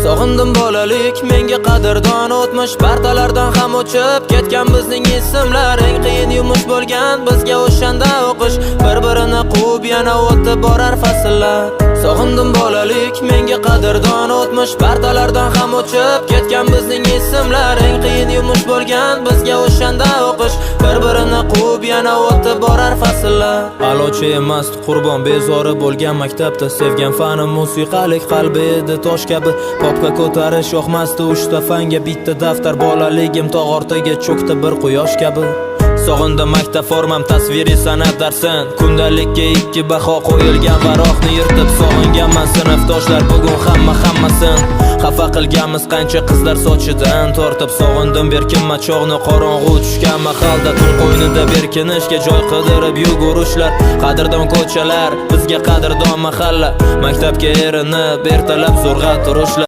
Sog'indim bolalik, menga qadrdon o'tmish partalardan ham o'chib ketgan bizning ismlar. Eng qiyin yumush bo'lgan bizga o'shanda o'qish, bir-birini quvib yana o'tib borar fasllar. Sog'indim bolalik, menga qadrdon o'tmish partalardan ham o'chib ketgan bizning ismlar. Eng qiyin yumush bo'lgan bizga o'shanda o'qish, bir-birini quvib yana o'tib borar fasllar. Alochi emas qurbon bezori bo'lgan maktabda, sevgan fanim musiqalik, qalbi edi tosh kabi. Popga ko'tarish yoqmasdi uchta fanga, bitta daftar bolaligim tog' ortiga cho'kdi bir quyosh kabi. Sog'indim maktab formam, tasviriy san'at darsin. Kundalikka 2 baho qo'yilgan varoqni yirtib sog'inganman sinfdoshlar bugun hammasin. Xafa qilganmiz qancha qizlar sochidan tortib. Sog'indim berkinma chog'ni qorong'u tushgan mahalda, tun qo'ynida berkinishga joy qidirib yugurishlar. Qadrdon ko'chalar bizga qadrdon mahalla, maktabga erinib ertalab zo'rg'a turishlar.